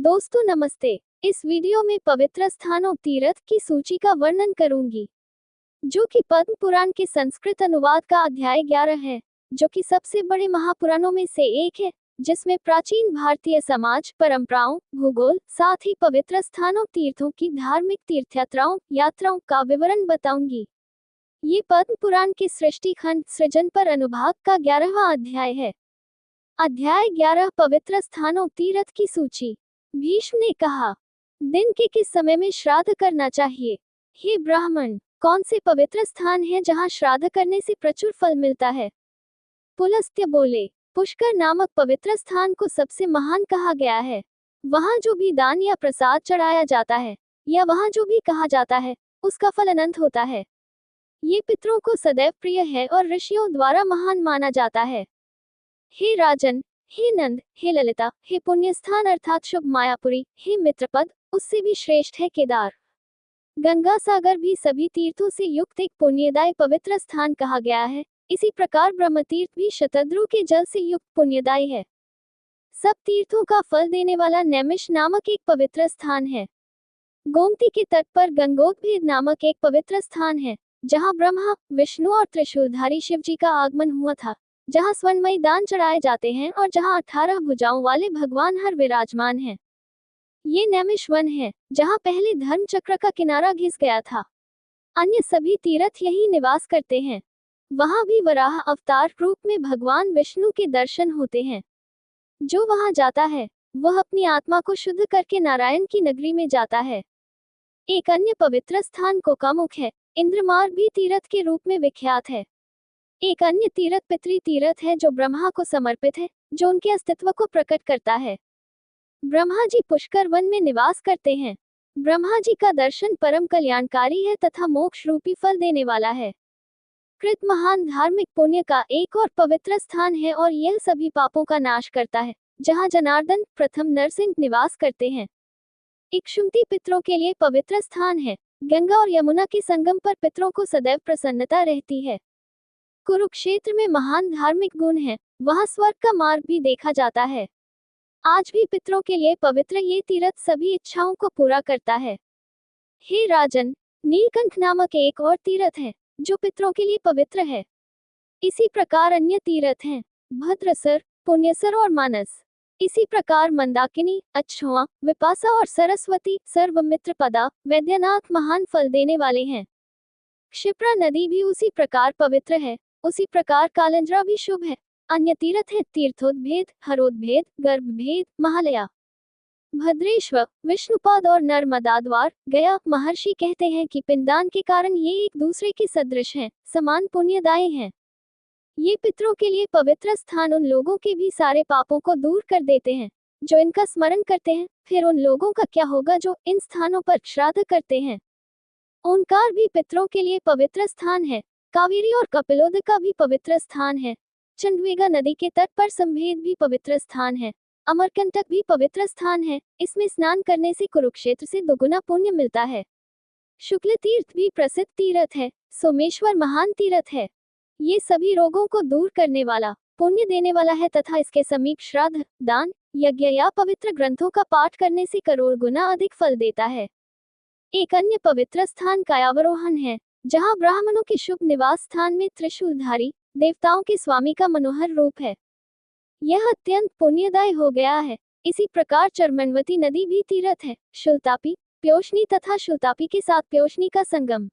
दोस्तों नमस्ते। इस वीडियो में पवित्र स्थानों तीर्थ की सूची का वर्णन करूंगी, जो कि पद्म पुराण के संस्कृत अनुवाद का अध्याय 11 है, जो कि सबसे बड़े महापुराणों में से एक है, जिसमें प्राचीन भारतीय समाज, परंपराओं, भूगोल, साथ ही पवित्र स्थानों तीर्थों की धार्मिक तीर्थयात्राओं यात्राओं का विवरण बताऊंगी। ये पद्म पुराण के सृष्टि खंड सृजन पर अनुभाग का 11वां अध्याय है। अध्याय 11 पवित्र स्थानों तीर्थ की सूची। भीष्म ने कहा, दिन के किस समय में श्राद्ध करना चाहिए? हे ब्राह्मण, कौन से पवित्र स्थान है जहाँ श्राद्ध करने से प्रचुर फल मिलता है? पुलस्त्य बोले, पुष्कर नामक पवित्र स्थान को सबसे महान कहा गया है। वहाँ जो भी दान या प्रसाद चढ़ाया जाता है, या वहाँ जो भी कहा जाता है, उसका फल अनंत होता है। ये पितरों को सदैव प्रिय है और ऋषियों द्वारा महान माना जाता है। हे राजन, हे नंद, हे ललिता, हे पुण्य स्थान अर्थात शुभ मायापुरी, हे मित्रपद, उससे भी श्रेष्ठ है केदार। गंगा सागर भी सभी तीर्थों से युक्त एक पुण्यदायी पवित्र स्थान कहा गया है। इसी प्रकार ब्रह्मतीर्थ भी शतद्रु के जल से युक्त पुण्यदायी है। सब तीर्थों का फल देने वाला नैमिष नामक एक पवित्र स्थान है। गोमती के तट पर गंगोत्भेद नामक एक पवित्र स्थान है, जहाँ ब्रह्मा, विष्णु और त्रिशूलधारी शिव जी का आगमन हुआ था, जहाँ स्वर्णमयी दान चढ़ाए जाते हैं और जहाँ 18 भुजाओं वाले भगवान हर विराजमान हैं। ये नैमिष वन है, जहाँ पहले धर्म चक्र का किनारा घिस गया था। अन्य सभी तीर्थ यही निवास करते हैं। वहाँ भी वराह अवतार रूप में भगवान विष्णु के दर्शन होते हैं। जो वहाँ जाता है, वह अपनी आत्मा को शुद्ध करके नारायण की नगरी में जाता है। एक अन्य पवित्र स्थान कोकामुख है। इंद्रमार्ग भी तीर्थ के रूप में विख्यात है। एक अन्य तीर्थ पितृ तीर्थ है, जो ब्रह्मा को समर्पित है, जो उनके अस्तित्व को प्रकट करता है। ब्रह्मा जी पुष्कर वन में निवास करते हैं। ब्रह्मा जी का दर्शन परम कल्याणकारी है तथा मोक्ष रूपी फल देने वाला है। कृत महान धार्मिक पुण्य का एक और पवित्र स्थान है और यह सभी पापों का नाश करता है, जहाँ जनार्दन प्रथम नरसिंह निवास करते हैं। इक्षुमती पितरों के लिए पवित्र स्थान है। गंगा और यमुना के संगम पर पितरों को सदैव प्रसन्नता रहती है। कुरुक्षेत्र में महान धार्मिक गुण है, वहाँ स्वर्ग का मार्ग भी देखा जाता है। आज भी पितरों के लिए पवित्र ये तीर्थ सभी इच्छाओं को पूरा करता है। हे राजन, नीलकंठ नामक एक और तीर्थ है, जो पितरों के लिए पवित्र है। इसी प्रकार अन्य तीर्थ हैं, भद्रसर, पुण्यसर और मानस। इसी प्रकार मंदाकिनी, अक्षुआ, विपासा और सरस्वती, सर्वमित्रपदा, वैद्यनाथ महान फल देने वाले हैं। क्षिप्रा नदी भी उसी प्रकार पवित्र है। उसी प्रकार कालंजरा भी शुभ है। अन्य तीर्थ है तीर्थोद्भेद, हरोद्भेद, गर्भभेद, महालया, भद्रेश्वर, विष्णुपाद और नर्मदा द्वार। गया महर्षि कहते हैं कि पिंडदान के कारण ये एक दूसरे के सदृश हैं, समान पुण्यदायी हैं। ये पितरों के लिए पवित्र स्थान उन लोगों के भी सारे पापों को दूर कर देते हैं, जो इनका स्मरण करते हैं। फिर उन लोगों का क्या होगा जो इन स्थानों पर श्राद्ध करते हैं? ओंकार भी पितरों के लिए पवित्र स्थान है। कावेरी और कपिलोदका भी पवित्र स्थान है। चंडवेगा नदी के तट पर संभेद भी पवित्र स्थान है। अमरकंटक भी पवित्र स्थान है। इसमें स्नान करने से कुरुक्षेत्र से दुगुना पुण्य मिलता है। शुक्ल तीर्थ भी प्रसिद्ध तीर्थ है। सोमेश्वर महान तीर्थ है। ये सभी रोगों को दूर करने वाला, पुण्य देने वाला है तथा इसके समीप श्राद्ध, दान, यज्ञ या पवित्र ग्रंथों का पाठ करने से करोड़ गुना अधिक फल देता है। एक अन्य पवित्र स्थान कायावरोहण है, जहाँ ब्राह्मणों के शुभ निवास स्थान में त्रिशूलधारी देवताओं के स्वामी का मनोहर रूप है। यह अत्यंत पुण्यदायी हो गया है। इसी प्रकार चर्मणवती नदी भी तीर्थ है। शुलतापी, प्योष्णी तथा शुलतापी के साथ प्योष्णी का संगम।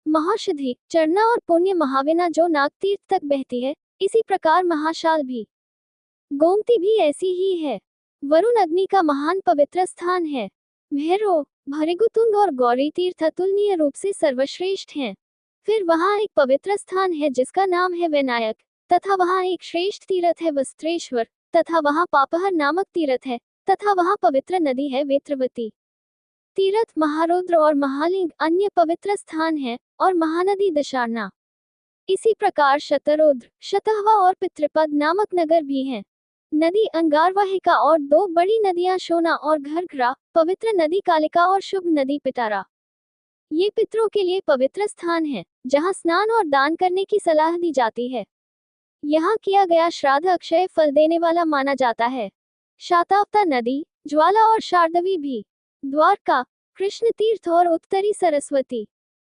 महाषधि, चरना और पुण्य महाविना जो नागतीर्थ तक बहती है, इसी प्रकार महाशाल भी। गोमती भी ऐसी ही है। वरुण अग्नि का महान पवित्र स्थान है। भैरव, भृगुतुंड और गौरी तीर्थ अतुलनीय रूप से सर्वश्रेष्ठ हैं। फिर वहाँ एक पवित्र स्थान है जिसका नाम है विनायक, तथा वहाँ एक श्रेष्ठ तीर्थ है वस्त्रेश्वर, तथा वहाँ पापहर नामक तीर्थ है, तथा वहाँ पवित्र नदी है वेत्रवती। तीर्थ महारुद्र और महालिंग अन्य पवित्र स्थान है, और महानदी दशारना। इसी प्रकार शतरुद्र, शतहवा और पितृपद नामक नगर भी हैं। नदी अंगारवाहिका और दो बड़ी नदियां शोना और घरघरा, पवित्र नदी कालिका और शुभ नदी पिटारा। ये पितरों के लिए पवित्र स्थान है, जहाँ स्नान और दान करने की सलाह दी जाती है। यहाँ किया गया श्राद्ध अक्षय फल देने वाला माना जाता है। शातावता नदी, ज्वाला और शारदवी भी। द्वारका, कृष्ण तीर्थ और उत्तरी सरस्वती।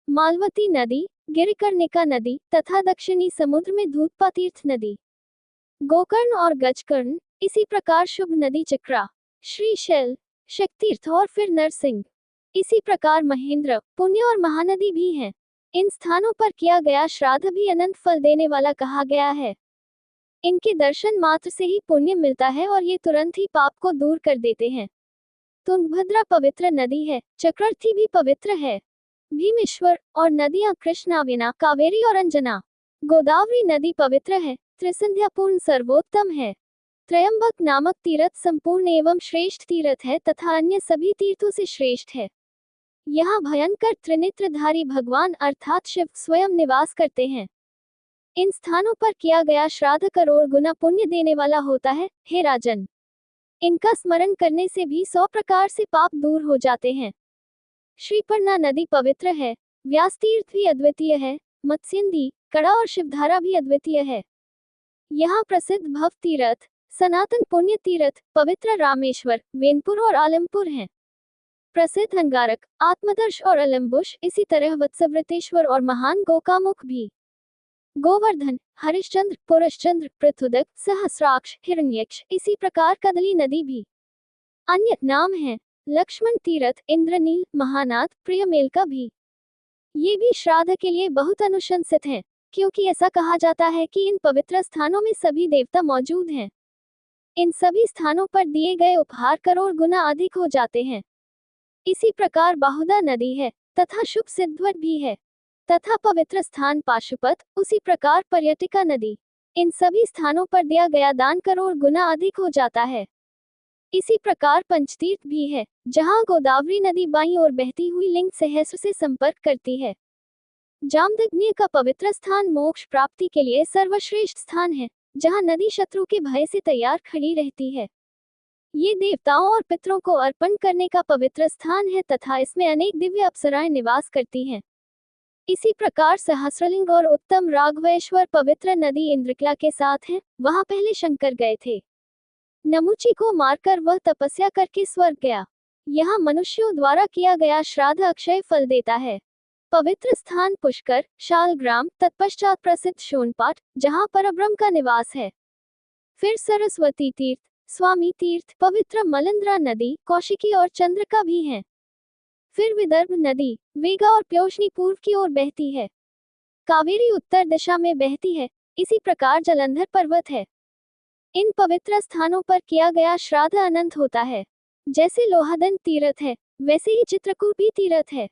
मालवती नदी, गिरिकर्णिका नदी तथा दक्षिणी समुद्र में धूतपा तीर्थ नदी। गोकर्ण और गजकर्ण, इसी प्रकार शुभ नदी चक्रा, श्रीशैल, शक्तीर्थ और फिर नरसिंह। इसी प्रकार महेंद्र, पुण्य और महानदी भी हैं। इन स्थानों पर किया गया श्राद्ध भी अनंत फल देने वाला कहा गया है। इनके दर्शन मात्र से ही पुण्य मिलता है और ये तुरंत ही पाप को दूर कर देते हैं। तुंगभद्रा पवित्र नदी है, चक्रर्थी भी पवित्र है। भीमेश्वर और नदियां कृष्णावेना, कावेरी और अंजना। गोदावरी नदी पवित्र है, त्रिसंध्यापूर्ण सर्वोत्तम है। त्रयंबक नामक तीर्थ संपूर्ण एवं श्रेष्ठ तीर्थ है तथा अन्य सभी तीर्थों से श्रेष्ठ है। यहाँ भयंकर त्रिनेत्रधारी भगवान अर्थात शिव स्वयं निवास करते हैं। इन स्थानों पर किया गया श्राद्ध करोड़ गुना पुण्य देने वाला होता है, हे राजन। इनका स्मरण करने से भी 100 प्रकार से पाप दूर हो जाते हैं। श्रीपर्णा नदी पवित्र है, व्यास तीर्थ भी अद्वितीय है, मत्स्यंदी, कड़ा और शिवधारा भी अद्वितीय है। यहाँ प्रसिद्ध भव तीर्थ, सनातन पुण्य तीर्थ, पवित्र रामेश्वर, वेनपुर और आलमपुर हैं। प्रसिद्ध अंगारक, आत्मदर्श और अलम्बुश, इसी तरह वत्सव्रतेश्वर और महान गोकामुख भी। गोवर्धन, हरिश्चंद्र, पुरुषचंद्र, पृथुदक, सहस्राक्ष, हिरण्यक्ष, इसी प्रकार कदली नदी भी। अन्य नाम हैं लक्ष्मण तीर्थ, इंद्रनील, महानाथ, प्रियमेलका भी। ये भी श्राद्ध के लिए बहुत अनुशंसित हैं, क्योंकि ऐसा कहा जाता है कि इन पवित्र स्थानों में सभी देवता मौजूद हैं। इन सभी स्थानों पर दिए गए उपहार करोड़ गुना अधिक हो जाते हैं। इसी प्रकार बाहुदा नदी है तथा शुभ सिद्धवट भी है तथा पवित्र स्थान पाशुपत, उसी प्रकार पर्यटिका नदी। इन सभी स्थानों पर दिया गया दान करोड़ गुना अधिक हो जाता है। इसी प्रकार पंचतीर्थ भी है, जहाँ गोदावरी नदी बाईं ओर बहती हुई लिंग सहस्र से संपर्क करती है। जामदग्नि का पवित्र स्थान मोक्ष प्राप्ति के लिए सर्वश्रेष्ठ स्थान है, जहाँ नदी शत्रु के भय से तैयार खड़ी रहती है। ये देवताओं और पितरों को अर्पण करने का पवित्र स्थान है तथा इसमें अनेक दिव्य अप्सराएं निवास करती हैं। इसी प्रकार सहस्रलिंग और उत्तम राघवेश्वर पवित्र नदी इंद्रकिला के साथ है, वहां पहले शंकर गए थे। नमुची को मारकर वह तपस्या करके स्वर्ग गया। यहाँ मनुष्यों द्वारा किया गया श्राद्ध अक्षय फल देता है। पवित्र स्थान पुष्कर, शालग्राम, तत्पश्चात प्रसिद्ध शोनपाट, जहाँ परब्रह्म का निवास है। फिर सरस्वती तीर्थ, स्वामी तीर्थ, पवित्र मलिंद्रा नदी, कौशिकी और चंद्रका भी हैं। फिर विदर्भ नदी, वेगा और प्योष्णी पूर्व की ओर बहती है। कावेरी उत्तर दिशा में बहती है। इसी प्रकार जलंधर पर्वत है। इन पवित्र स्थानों पर किया गया श्राद्ध अनंत होता है। जैसे लोहादन तीर्थ है, वैसे ही चित्रकूट भी तीर्थ है।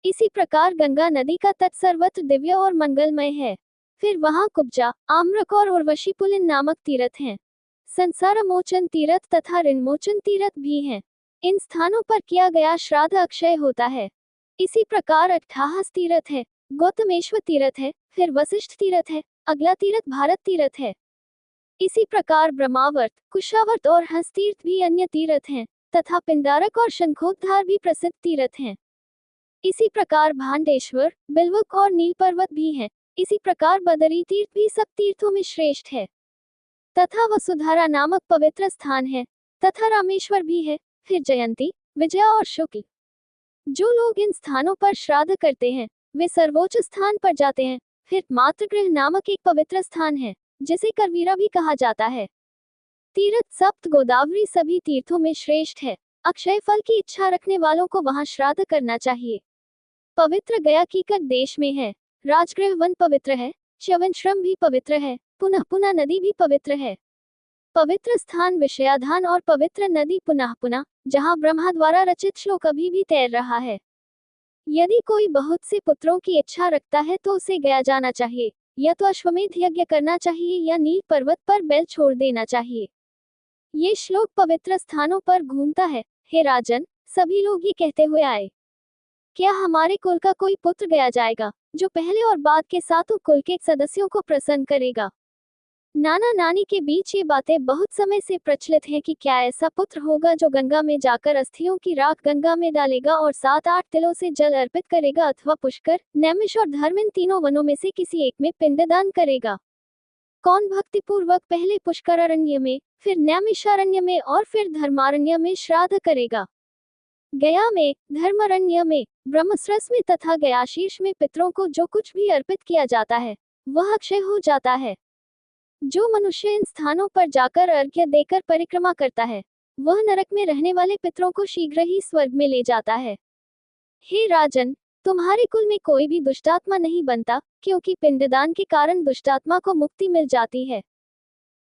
इसी प्रकार गंगा नदी का तट सर्वत्र दिव्य और मंगलमय है। फिर वहाँ कुब्जा, आम्रक और उर्वशी पुलिन नामक तीर्थ हैं। संसार मोचन तीर्थ तथा ऋणमोचन तीर्थ भी हैं। इन स्थानों पर किया गया श्राद्ध अक्षय होता है। इसी प्रकार अट्ठाहस तीर्थ है, गौतमेश्वर तीर्थ है, फिर वशिष्ठ तीर्थ है, अगला तीर्थ भारत तीर्थ है। इसी प्रकार ब्रह्मावर्त, कुशावर्त और हंस तीर्थ भी अन्य तीर्थ हैं तथा पिंडारक और शंखोद्धार भी प्रसिद्ध तीर्थ हैं। इसी प्रकार भांडेश्वर, बिल्वक और नील पर्वत भी हैं। इसी प्रकार बदरी तीर्थ भी सब तीर्थों में श्रेष्ठ है तथा वसुधारा नामक पवित्र स्थान है तथा रामेश्वर भी है। फिर जयंती, विजया और शुक्ल। जो लोग इन स्थानों पर श्राद्ध करते हैं वे सर्वोच्च स्थान पर जाते हैं। फिर मातृगृह नामक एक पवित्र स्थान है, जिसे करवीरा भी कहा जाता है। तीर्थ सप्त गोदावरी सभी तीर्थों में श्रेष्ठ है। अक्षय फल की इच्छा रखने वालों को वहां श्राद्ध करना चाहिए। पवित्र गया कीकट देश में है। राजगृह वन पवित्र है, च्यवनश्रम भी पवित्र है, पुनः पुनः नदी भी पवित्र है। पवित्र स्थान विषयाधान और पवित्र नदी पुनः पुनः, जहाँ ब्रह्मा द्वारा रचित श्लोक अभी भी तैर रहा है। यदि कोई बहुत से पुत्रों की इच्छा रखता है तो उसे गया जाना चाहिए, या तो अश्वमेध यज्ञ करना चाहिए या नील पर्वत पर बैल छोड़ देना चाहिए। ये श्लोक पवित्र स्थानों पर घूमता है। हे राजन, सभी लोग ये कहते हुए आए, क्या हमारे कुल का कोई पुत्र गया जाएगा जो पहले और बाद के सातों कुल के सदस्यों को प्रसन्न करेगा। नाना नानी के बीच ये बातें बहुत समय से प्रचलित हैं कि क्या ऐसा पुत्र होगा जो गंगा में जाकर अस्थियों की राख गंगा में डालेगा और 7-8 तिलों से जल अर्पित करेगा, अथवा पुष्कर, नैमिष और धर्म इन तीनों वनों में से किसी एक में पिंडदान करेगा। कौन भक्तिपूर्वक पहले पुष्करारण्य में, फिर नैमिषारण्य में और फिर धर्मारण्य में श्राद्ध करेगा। गया में, धर्मारण्य में, ब्रह्मसरस में तथा गयाशीर्ष में पितरों को जो कुछ भी अर्पित किया जाता है वह अक्षय हो जाता है। जो मनुष्य इन स्थानों पर जाकर अर्घ्य देकर परिक्रमा करता है वह नरक में रहने वाले पितरों को शीघ्र ही स्वर्ग में ले जाता है। हे राजन, तुम्हारे कुल में कोई भी दुष्टात्मा नहीं बनता, क्योंकि पिंडदान के कारण दुष्टात्मा को मुक्ति मिल जाती है।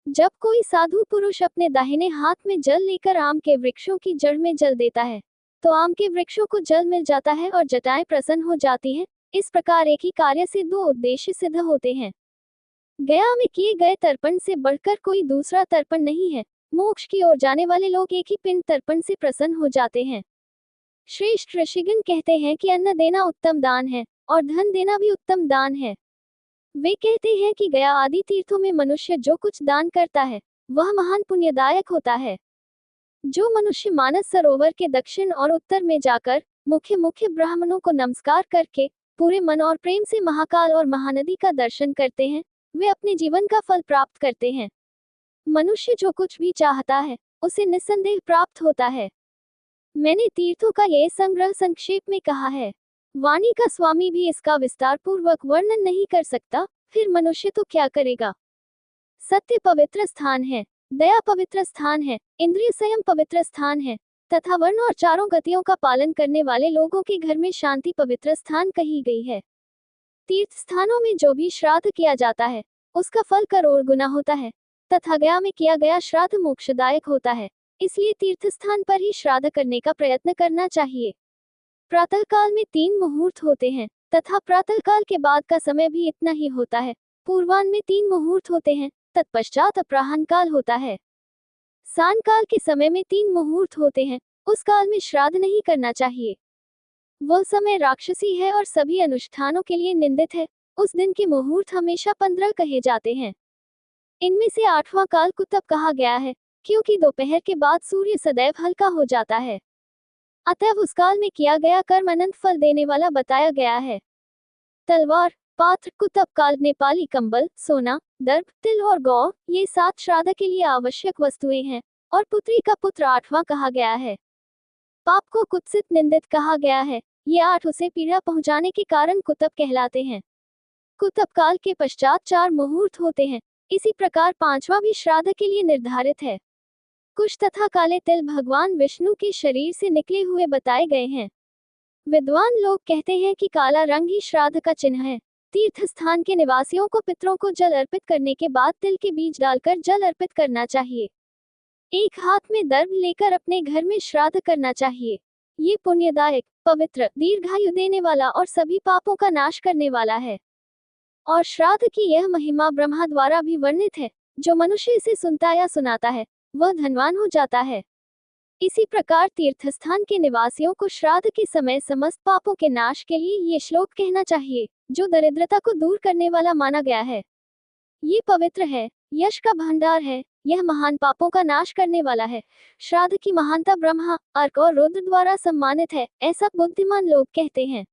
जब कोई साधु पुरुष अपने दाहिने हाथ में जल लेकर आम के वृक्षों की जड़ में जल देता है तो आम के वृक्षों को जल मिल जाता है और जटाएं प्रसन्न हो जाती हैं। इस प्रकार एक ही कार्य से दो उद्देश्य सिद्ध होते हैं। गया में किए गए तर्पण से बढ़कर कोई दूसरा तर्पण नहीं है। मोक्ष की ओर जाने वाले लोग एक ही पिंड तर्पण से प्रसन्न हो जाते हैं। श्रेष्ठ ऋषिगण कहते हैं कि अन्न देना उत्तम दान है और धन देना भी उत्तम दान है। वे कहते हैं कि गया आदि तीर्थों में मनुष्य जो कुछ दान करता है वह महान पुण्यदायक होता है। जो मनुष्य मानस सरोवर के दक्षिण और उत्तर में जाकर मुख्य मुख्य ब्राह्मणों को नमस्कार करके पूरे मन और प्रेम से महाकाल और महानदी का दर्शन करते हैं वे अपने जीवन का फल प्राप्त करते हैं। मनुष्य जो कुछ भी चाहता है उसे निस्संदेह प्राप्त होता है। मैंने तीर्थों का यह संग्रह संक्षेप में कहा है। वाणी का स्वामी भी इसका विस्तार पूर्वक वर्णन नहीं कर सकता, फिर मनुष्य तो क्या करेगा। सत्य पवित्र स्थान है, दया पवित्र स्थान है, इंद्रिय संयम पवित्र स्थान है तथा वर्ण और चारों गतियों का पालन करने वाले लोगों के घर में शांति पवित्र स्थान कही गई है। तीर्थ स्थानों में जो भी श्राद्ध किया जाता है उसका फल करोड़ गुना होता है तथा गया में किया गया श्राद्ध मोक्षदायक होता है। इसलिए तीर्थ स्थान पर ही श्राद्ध करने का प्रयत्न करना चाहिए। प्रातःकाल में 3 मुहूर्त होते हैं तथा प्रातःकाल के बाद का समय भी इतना ही होता है। पूर्वाह्न में 3 मुहूर्त होते हैं, तत्पश्चात अपराह्न काल होता है। सांझ काल के समय में 3 मुहूर्त होते हैं, उस काल में श्राद्ध नहीं करना चाहिए। वह समय राक्षसी है और सभी अनुष्ठानों के लिए निंदित है। उस दिन के मुहूर्त हमेशा 15 कहे जाते हैं। इनमें से 8वां काल कुतप कहा गया है, क्योंकि दोपहर के बाद सूर्य सदैव हल्का हो जाता है, अतः उस काल में किया गया कर्म अनंत फल देने वाला बताया गया है। तलवार, पात्र, कुतप काल, नेपाली कंबल, सोना, दर्भ, तिल और गौ ये 7 श्राद्ध के लिए आवश्यक वस्तुएं हैं और पुत्री का पुत्र 8वां कहा गया है। पाप को कुत्सित निंदित कहा गया है। ये 8 उसे पीड़ा पहुंचाने के कारण कुतप कहलाते हैं। कुतप काल के पश्चात 4 मुहूर्त होते हैं। इसी प्रकार 5वां भी श्राद्ध के लिए निर्धारित है। कुश तथा काले तिल भगवान विष्णु के शरीर से निकले हुए बताए गए हैं। विद्वान लोग कहते हैं कि काला रंग ही श्राद्ध का चिन्ह है। तीर्थ स्थान के निवासियों को पितरों को जल अर्पित करने के बाद तिल के बीज डालकर जल अर्पित करना चाहिए। एक हाथ में दर्भ लेकर अपने घर में श्राद्ध करना चाहिए। ये पुण्यदायक, पवित्र, दीर्घायु देने वाला और सभी पापों का नाश करने वाला है। और श्राद्ध की यह महिमा ब्रह्मा द्वारा भी वर्णित है। जो मनुष्य इसे सुनता या सुनाता है वह धनवान हो जाता है। इसी प्रकार तीर्थस्थान के निवासियों को श्राद्ध के समय समस्त पापों के नाश के लिए ये श्लोक कहना चाहिए, जो दरिद्रता को दूर करने वाला माना गया है। ये पवित्र है, यश का भंडार है, यह महान पापों का नाश करने वाला है। श्राद्ध की महानता ब्रह्मा, अर्क और रुद्र द्वारा सम्मानित है, ऐसा बुद्धिमान लोग कहते हैं।